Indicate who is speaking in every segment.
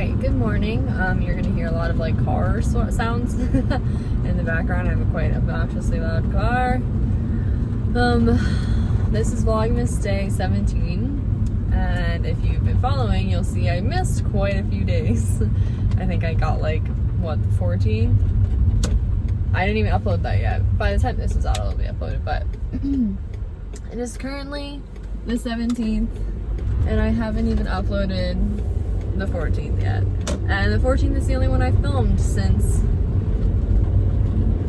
Speaker 1: Hi, good morning. You're gonna hear a lot of like car sounds in the background. I have a quite obnoxiously loud car. This is Vlogmas day 17, and if you've been following, you'll see I missed quite a few days. I think I got like, what, 14? I didn't even upload that yet. By the time this is out, it'll be uploaded, but it is currently the 17th, and I haven't even uploaded the 14th yet. And the 14th is the only one I filmed since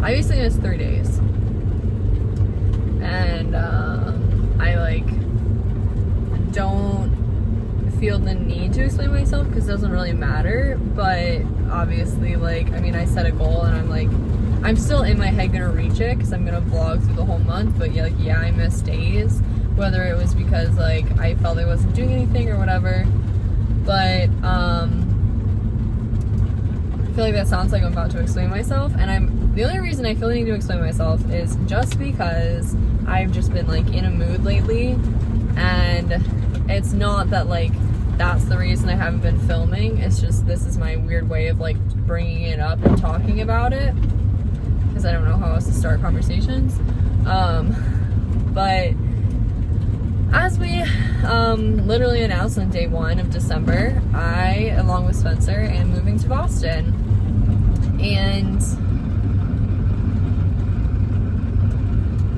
Speaker 1: I basically missed 3 days. And I like don't feel the need to explain myself because it doesn't really matter, but obviously, like, I mean, I set a goal and I'm like, I'm still in my head gonna reach it because I'm gonna vlog through the whole month, but yeah, like, yeah, I missed days, whether it was because like I felt I wasn't doing anything or whatever. But I feel like that sounds like I'm about to explain myself, and the only reason I feel the need to explain myself is just because I've just been like in a mood lately, and it's not that like that's the reason I haven't been filming. It's just this is my weird way of like bringing it up and talking about it because I don't know how else to start conversations. But as we literally announced on day 1 of December, I, along with Spencer, am moving to Boston. And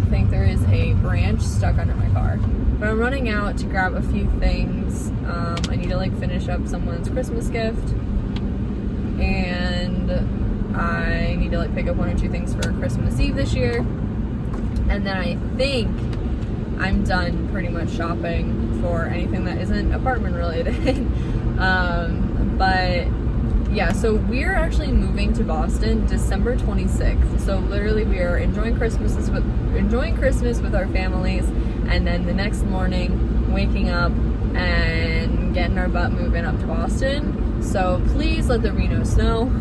Speaker 1: I think there is a branch stuck under my car. But I'm running out to grab a few things. I need to like finish up someone's Christmas gift. And I need to like pick up 1 or 2 things for Christmas Eve this year. And then I think I'm done pretty much shopping for anything that isn't apartment related. But yeah, so we're actually moving to Boston December 26th. So literally we are enjoying Christmas with our families, and then the next morning waking up and getting our butt moving up to Boston. So please let the Reno snow.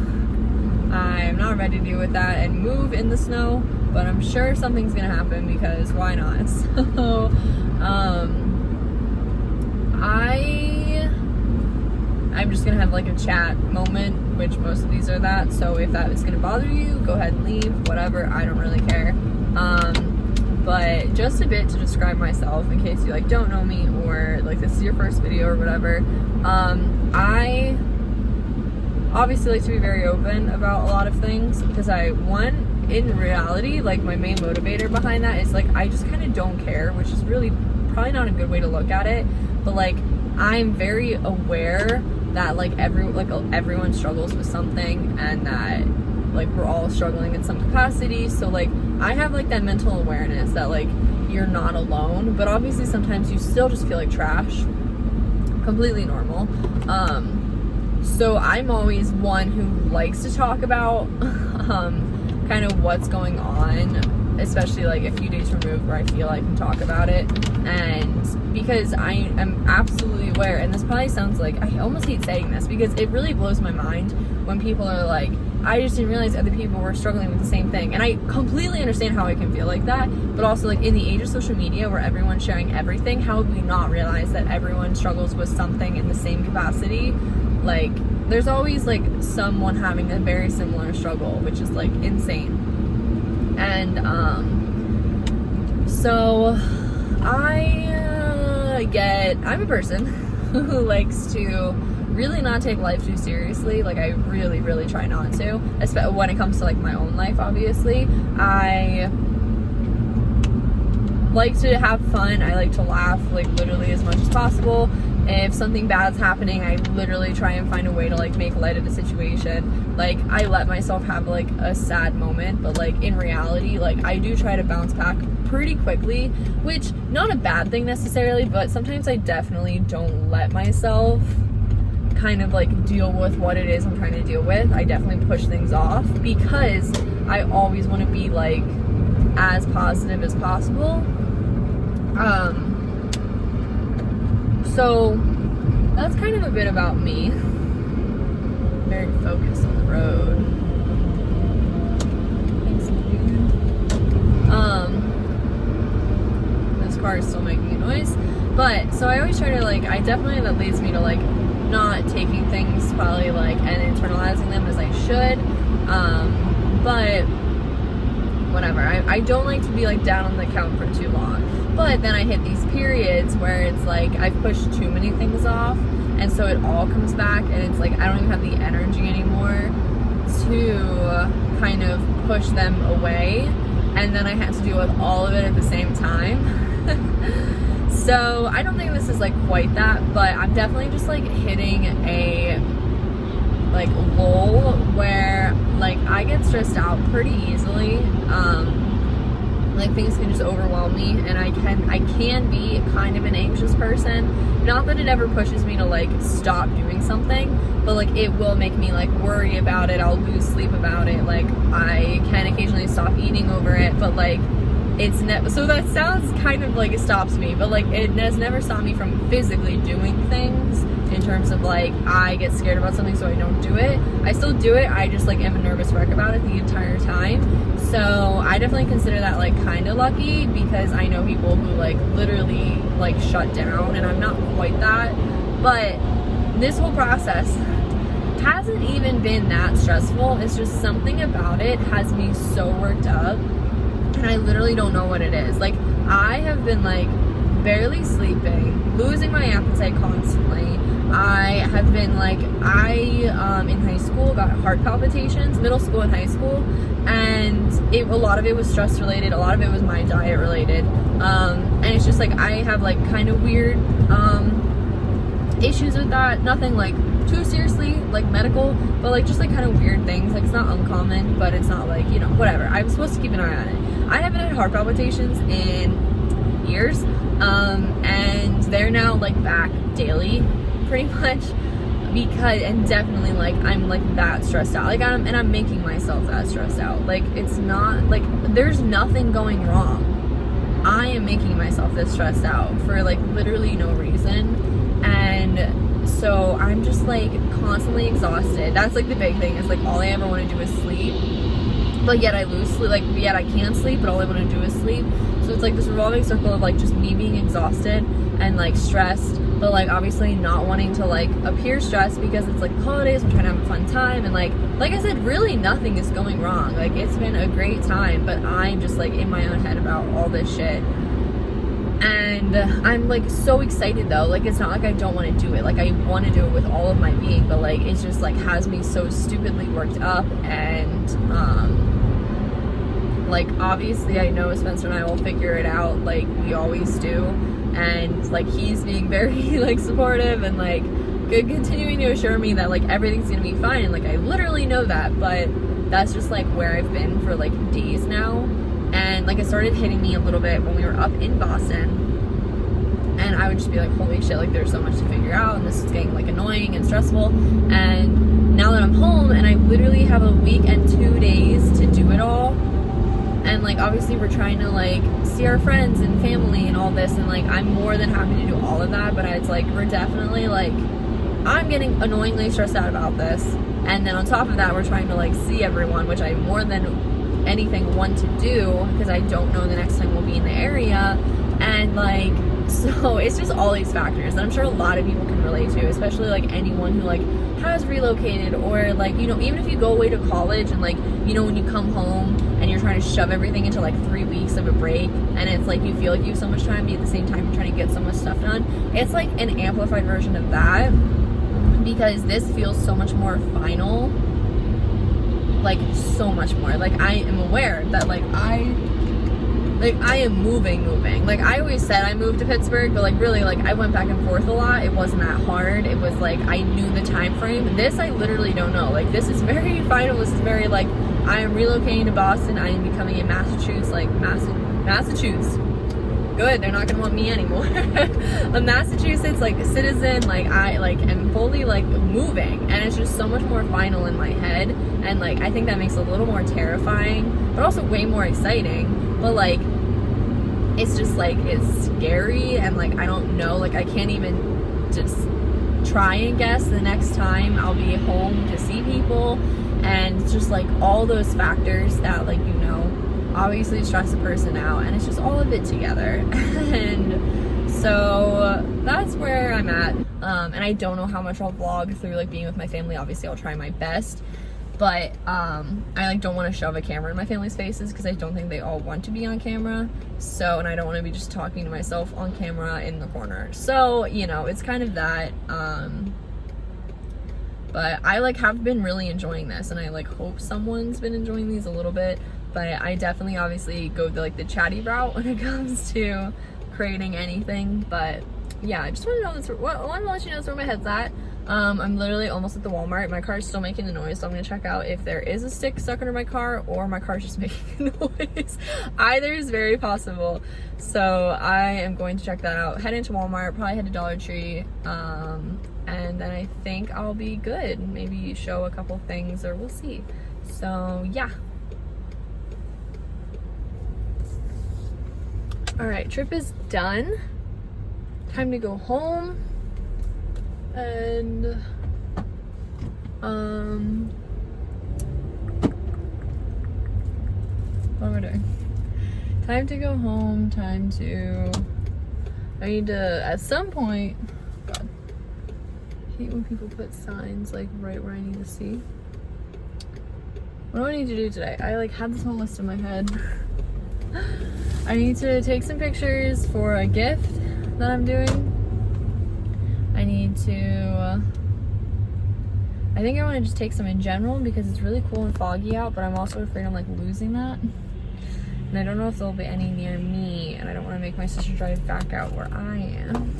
Speaker 1: I'm not ready to deal with that and move in the snow, but I'm sure something's gonna happen because why not? So I'm just gonna have like a chat moment, which most of these are that, so if that is gonna bother you, go ahead and leave, whatever, I don't really care. But just a bit to describe myself in case you like don't know me or like this is your first video or whatever. I obviously like to be very open about a lot of things because in reality, like my main motivator behind that is like I just kind of don't care, which is really probably not a good way to look at it, but like I'm very aware that like everyone struggles with something and that like we're all struggling in some capacity. So like I have like that mental awareness that like you're not alone, but obviously sometimes you still just feel like trash. Completely normal. So I'm always one who likes to talk about kind of what's going on, especially like a few days removed where I feel I can talk about it. And because I am absolutely aware, and this probably sounds like, I almost hate saying this because it really blows my mind when people are like, I just didn't realize other people were struggling with the same thing. And I completely understand how I can feel like that, but also like in the age of social media where everyone's sharing everything, how would we not realize that everyone struggles with something in the same capacity? Like there's always like someone having a very similar struggle, which is like insane. And so I'm a person who likes to really not take life too seriously. Like I really, really try not to, especially when it comes to like my own life. Obviously, I like to have fun. I like to laugh like literally as much as possible. If something bad's happening, I literally try and find a way to like make light of the situation. Like I let myself have like a sad moment, but like in reality, like I do try to bounce back pretty quickly, which not a bad thing necessarily, but sometimes I definitely don't let myself kind of like deal with what it is I'm trying to deal with. I definitely push things off because I always want to be like as positive as possible. So that's kind of a bit about me. Very focused on the road. Thanks, dude. This car is still making a noise. But so I always try to like, that leads me to like not taking things probably like and internalizing them as I should. But whatever. I don't like to be like down on the count for too long. But then I hit these periods where it's like I've pushed too many things off, and so it all comes back, and it's like I don't even have the energy anymore to kind of push them away, and then I had to deal with all of it at the same time. So I don't think this is like quite that, but I'm definitely just like hitting a like lull where like I get stressed out pretty easily. Like things can just overwhelm me, and I can be kind of an anxious person. Not that it ever pushes me to like stop doing something, but like it will make me like worry about it. I'll lose sleep about it. Like I can occasionally stop eating over it, but like it's so that sounds kind of like it stops me, but like it has never stopped me from physically doing things. In terms of like I get scared about something, so I don't do it. I still do it, I just like am a nervous wreck about it the entire time. So I definitely consider that like kind of lucky, because I know people who like literally like shut down, and I'm not quite that. But this whole process hasn't even been that stressful. It's just something about it has me so worked up, and I literally don't know what it is. Like I have been like barely sleeping, losing my appetite constantly. I have been like, in high school got heart palpitations, middle school and high school, and a lot of it was stress related, a lot of it was my diet related, and it's just like I have like kind of weird issues with that. Nothing like too seriously like medical, but like just like kind of weird things. Like it's not uncommon, but it's not like, you know, whatever. I'm supposed to keep an eye on it. I haven't had heart palpitations in years, and they're now like back daily pretty much, because, and definitely like I'm like that stressed out, like I'm making myself that stressed out. Like it's not like there's nothing going wrong. I am making myself this stressed out for like literally no reason, and so I'm just like constantly exhausted. That's like the big thing, is like all I ever want to do is sleep, but yet I lose sleep. Like yet I can't sleep, but all I want to do is sleep. So it's like this revolving circle of like just me being exhausted and like stressed, but like obviously not wanting to like appear stressed, because it's like the holidays, I'm trying to have a fun time, and like I said, really nothing is going wrong. Like it's been a great time, but I'm just like in my own head about all this shit. And I'm like so excited though. Like it's not like I don't want to do it. Like I want to do it with all of my being, but like it's just like has me so stupidly worked up. And like obviously I know Spencer and I will figure it out, like we always do. And like he's being very like supportive and like continuing to assure me that like everything's gonna be fine, and like I literally know that, but that's just like where I've been for like days now. And like it started hitting me a little bit when we were up in Boston, and I would just be like, holy shit, like there's so much to figure out, and this is getting like annoying and stressful. And now that I'm home and I literally have a week and 2 days to do it all, and like obviously we're trying to like see our friends and family and all this, and like I'm more than happy to do all of that, but it's like we're definitely like I'm getting annoyingly stressed out about this. And then on top of that, we're trying to like see everyone, which I more than anything want to do, because I don't know the next time we'll be in the area. And like so it's just all these factors that I'm sure a lot of people can relate to, especially like anyone who like has relocated, or like, you know, even if you go away to college and like, you know, when you come home and you're trying to shove everything into like 3 weeks of a break, and it's like you feel like you have so much time, but at the same time you're trying to get so much stuff done. It's like an amplified version of that, because this feels so much more final, like so much more. Like I am aware that like I am moving. Like I always said I moved to Pittsburgh, but like really like I went back and forth a lot. It wasn't that hard. It was like I knew the time frame. This I literally don't know. Like this is very final. This is very like I am relocating to Boston. I am becoming a Massachusetts, like Massachusetts. Good, they're not gonna want me anymore. A Massachusetts like citizen. Like I like am fully like moving, and it's just so much more final in my head. And like I think that makes it a little more terrifying, but also way more exciting. But like it's just like it's scary, and like I don't know, like I can't even just try and guess the next time I'll be home to see people. And it's just like all those factors that like, you know, obviously stress a person out, and it's just all of it together. And So that's where I'm at. And I don't know how much I'll vlog through like being with my family. Obviously I'll try my best, but I like don't want to shove a camera in my family's faces because I don't think they all want to be on camera. So, and I don't want to be just talking to myself on camera in the corner. So, you know, it's kind of that. But I like have been really enjoying this, and I like hope someone's been enjoying these a little bit. But I definitely obviously go the like the chatty route when it comes to creating anything. But yeah, I just want to know this. Want to let you know that's where my head's at. I'm literally almost at the Walmart. My car is still making the noise, so I'm gonna check out if there is a stick stuck under my car or my car's just making a noise. Either is very possible. So I am going to check that out. Head into Walmart, probably head to Dollar Tree, and then I think I'll be good. Maybe show a couple things, or we'll see. So yeah. All right, trip is done. Time to go home. And what am I doing? Time to go home. I need to at some point, God, I hate when people put signs like right where I need to see. What do I need to do today? I like had this whole list in my head. I need to take some pictures for a gift that I'm doing. I need to, I think I want to just take some in general because it's really cool and foggy out, but I'm also afraid I'm like losing that. And I don't know if there'll be any near me, and I don't want to make my sister drive back out where I am.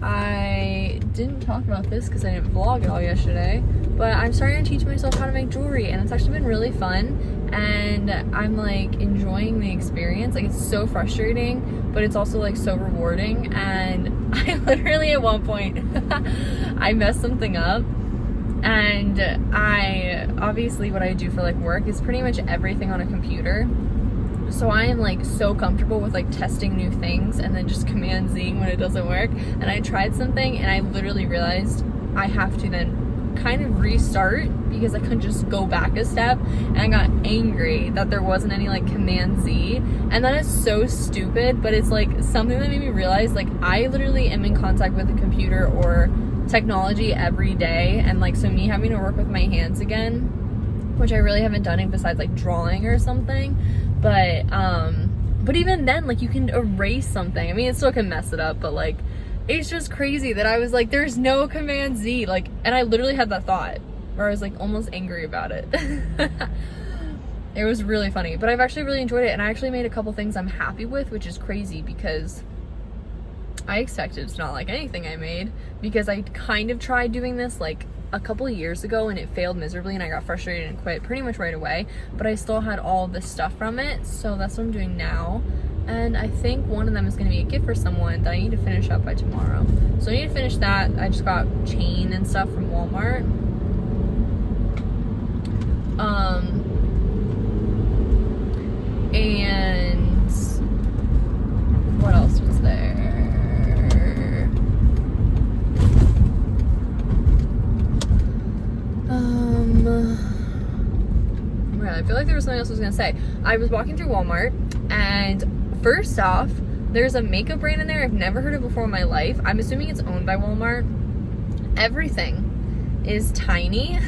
Speaker 1: I didn't talk about this because I didn't vlog it all yesterday, but I'm starting to teach myself how to make jewelry, and it's actually been really fun, and I'm like enjoying the experience. Like, it's so frustrating, but it's also like so rewarding. And I literally at one point I messed something up, and I obviously what I do for like work is pretty much everything on a computer. So I am like so comfortable with like testing new things and then just command Zing when it doesn't work. And I tried something and I literally realized I have to then kind of restart because I couldn't just go back a step. And I got angry that there wasn't any like command Z. And that is so stupid, but it's like something that made me realize like I literally am in contact with a computer or technology every day. And like, so me having to work with my hands again, which I really haven't done it besides like drawing or something. But even then, like, you can erase something. I mean, it still can mess it up, but like, it's just crazy that I was like, there's no command Z, like, and I literally had that thought where I was like almost angry about it. It was really funny, but I've actually really enjoyed it, and I actually made a couple things I'm happy with, which is crazy because I expected to not like anything I made, because I kind of tried doing this like a couple of years ago and it failed miserably and I got frustrated and quit pretty much right away, but I still had all this stuff from it. So that's what I'm doing now, and I think one of them is going to be a gift for someone that I need to finish up by tomorrow. So I need to finish that. I just got chain and stuff from Walmart. And what else was there? I feel like there was something else I was gonna say. I was walking through Walmart, and first off, there's a makeup brand in there I've never heard of before in my life. I'm assuming it's owned by Walmart. Everything is tiny,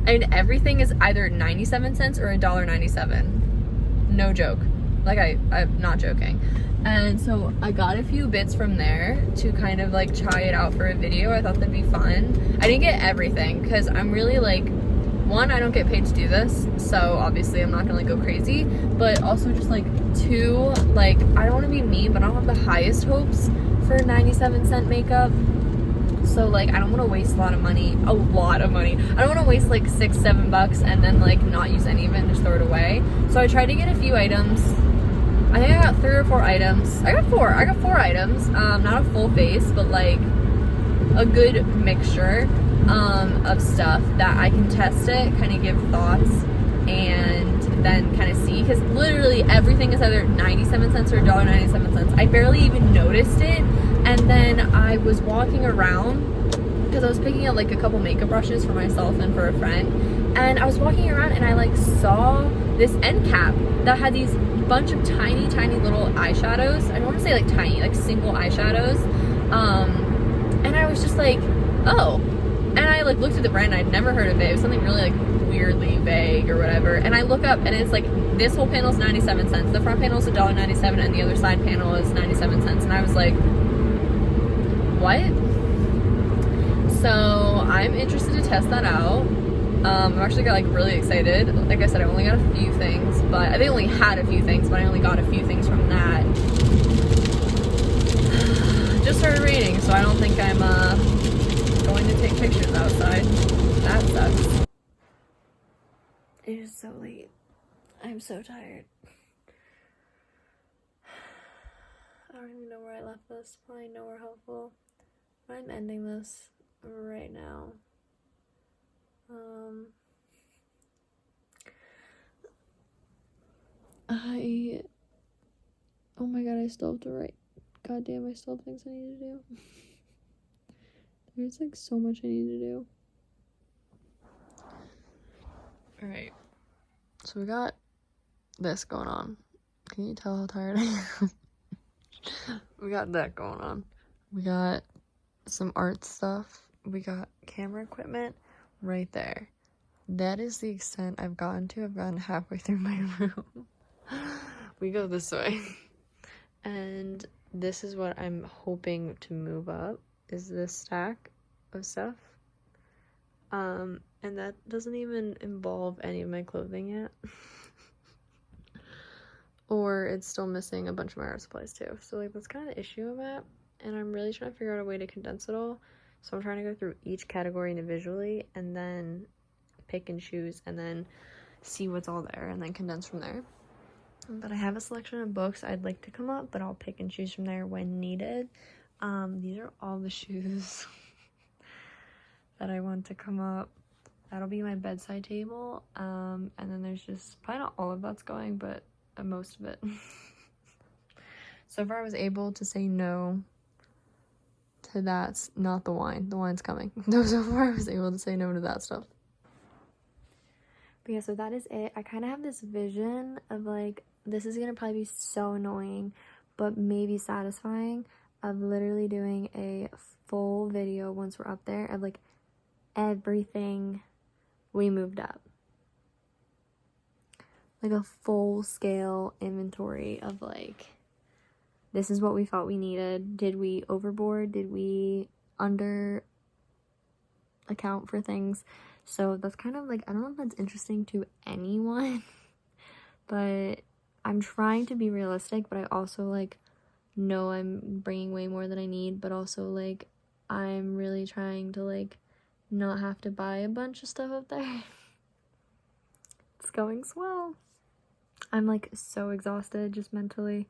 Speaker 1: and everything is either 97 cents or $1.97. No joke. Like, I'm not joking. And so I got a few bits from there to kind of like try it out for a video. I thought that'd be fun. I didn't get everything because I'm really like, one, I don't get paid to do this, so obviously I'm not gonna like go crazy, but also just like two, like I don't want to be mean, but I don't have the highest hopes for 97-cent makeup. So like I don't want to waste a lot of money. I don't want to waste like $6-7 and then like not use any of it and just throw it away. So I tried to get a few items. I think I got 3 or 4 items. I got 4 items. Not a full face, but like a good mixture of stuff that I can test it, kind of give thoughts, and then kind of see, because literally everything is either 97 cents or $1.97. I barely even noticed it, and then I was walking around because I was picking up like a couple makeup brushes for myself and for a friend, and I was walking around and I like saw this end cap that had these bunch of tiny little eyeshadows. I don't want to say like tiny, like single eyeshadows. And I was just like, oh. And I like looked at the brand, I'd never heard of it. It was something really like weirdly vague or whatever. And I look up and it's like, this whole panel is 97 cents. The front panel is $1.97 and the other side panel is 97 cents. And I was like, what? So I'm interested to test that out. I'm actually got like really excited. Like I said, I only got a few things, but they only had a few things, but I only got a few things from that. Just started raining, so I don't think I'm going to take pictures outside. That sucks. It is so late. I'm so tired. I don't even know where I left this. Probably nowhere helpful. But I'm ending this right now. Oh my god, I still have to write. God damn, I still have things I need to do. There's like so much I need to do. Alright. So we got this going on. Can you tell how tired I am? We got that going on. We got some art stuff. We got camera equipment right there. That is the extent I've gotten to. I've gotten halfway through my room. We go this way. And this is what I'm hoping to move up, is this stack of stuff. And that doesn't even involve any of my clothing yet. Or it's still missing a bunch of my art supplies too. So like that's kind of the issue I'm at. And I'm really trying to figure out a way to condense it all. So I'm trying to go through each category individually and then pick and choose and then see what's all there and then condense from there. But I have a selection of books I'd like to come up, but I'll pick and choose from there when needed. These are all the shoes that I want to come up. That'll be my bedside table. And then there's just, probably not all of that's going, but most of it. So far I was able to say no to that, not the wine. The wine's coming. No, so far I was able to say no to that stuff. But yeah, so that is it. I kind of have this vision of like, this is gonna probably be so annoying, but maybe satisfying, of literally doing a full video once we're up there of like everything we moved up. Like a full scale inventory of like, this is what we felt we needed. Did we overboard? Did we under account for things? So that's kind of like, I don't know if that's interesting to anyone, but I'm trying to be realistic, but I also like know I'm bringing way more than I need, but also like I'm really trying to like not have to buy a bunch of stuff up there. It's going swell. I'm like so exhausted just mentally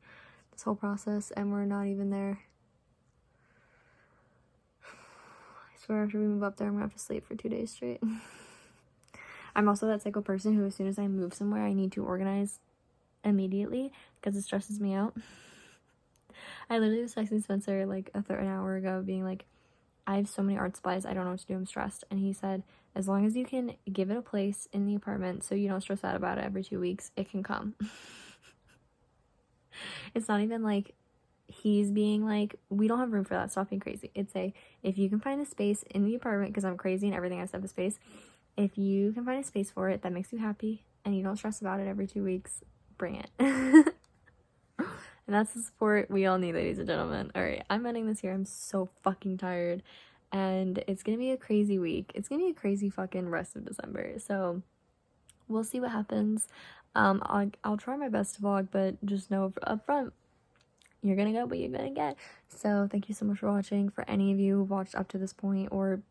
Speaker 1: this whole process, and we're not even there. I swear after we move up there I'm gonna have to sleep for 2 days straight. I'm also that psycho person who as soon as I move somewhere I need to organize immediately because it stresses me out. I literally was texting Spencer like an hour ago being like, I have so many art supplies, I don't know what to do, I'm stressed. And he said, as long as you can give it a place in the apartment so you don't stress out about it every 2 weeks, it can come. It's not even like he's being like, we don't have room for that, stop being crazy. It's if you can find a space in the apartment, because I'm crazy and everything has to have a space, if you can find a space for it that makes you happy and you don't stress about it every 2 weeks, bring it. And that's the support we all need, ladies and gentlemen. All right, I'm ending this here. I'm so fucking tired. And it's going to be a crazy week. It's going to be a crazy fucking rest of December. So we'll see what happens. I'll try my best to vlog, but just know up front, you're going to get what you're going to get. So thank you so much for watching. For any of you who watched up to this point or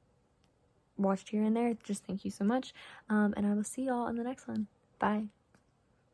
Speaker 1: watched here and there, just thank you so much. And I will see y'all in the next one. Bye.